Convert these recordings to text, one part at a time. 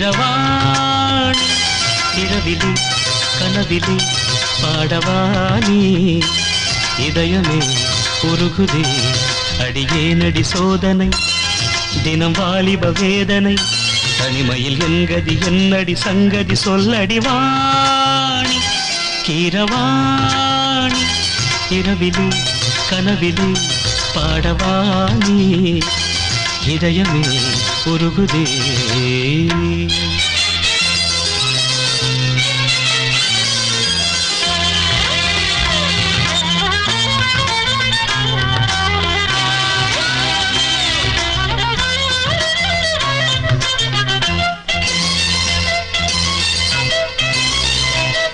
கீரவாணி இரவிலே கனவிலே பாடவானி இதயமே உருகுதே அடியேனடி சோதனை தினம் வாலிப வேதனை தனிமையில் என்கதி என்னடி சங்கதி சொல்லடி வாணி கீரவாணி இரவிலே கனவிலே பாடவானி இதயமே உருகுதே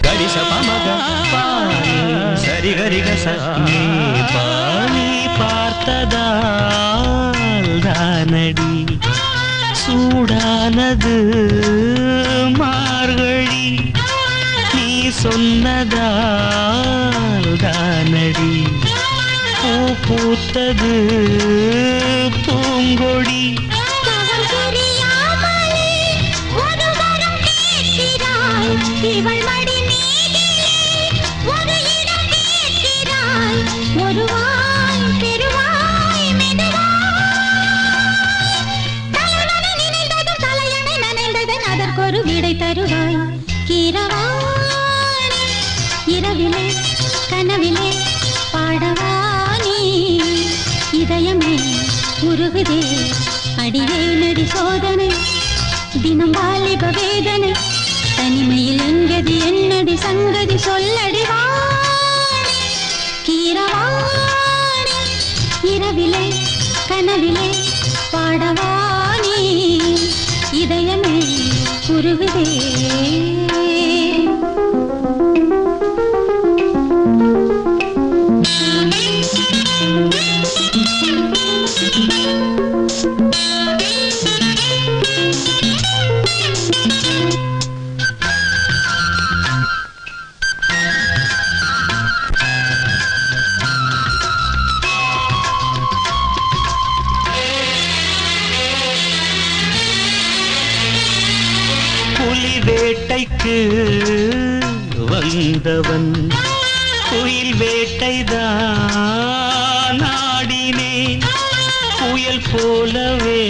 கடிச பமக பாணி சரி கரிகச பாணி பார்த்ததால் தானடி சூடானது மார்கழி நீ சொன்னதால் தானடி பூ பூத்தது பூங்கொடி அதற்கொரு விடை தருவாய் கீரவாணி இரவிலே கனவிலே பாடவானி இதயமே உருகுதே அடியேனடி சோதனை தினம் வாலிப வேதனை தனிமையில் எங்கதி என்னடி சங்கதி சொல்லடி வாணி கீரவாணி இரவிலே கனவிலே பாடவானி இதயமே உருகுதே புலி வேட்டைக்கு வந்தவன் குயில் வேட்டைதான் ஆடினேன் புயல் போலவே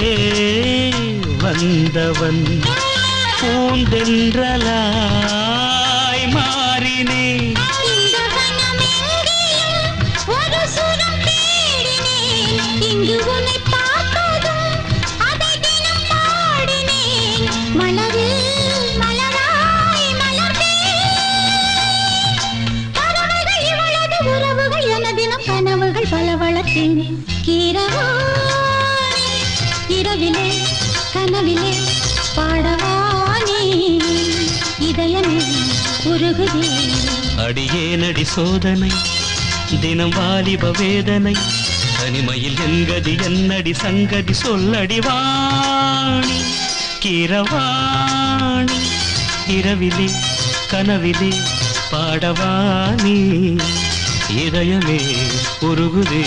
வந்தவன் பூந்தென்றலாய் மாறினேன் இங்கு உன்னை பார்த்ததும் அதை தினம் பாடினேன் மலரில் மலராய் மலர்ந்தேன் கனவுகள் இவளது உறவுகள் என தினம் கனவுகள் பல வளர்த்தேன் கீரவாணி இரவிலே கனவிலே பாடவானி இதயமே உருகுதே அடியேனடி சோதனை தினம் வாலிப வேதனை தனிமையில் என்கதி என்னடி சங்கதி சொல்லடி வாணி கீரவாணி இரவிலே கனவிலே பாடவானி இதயமே உருகுதே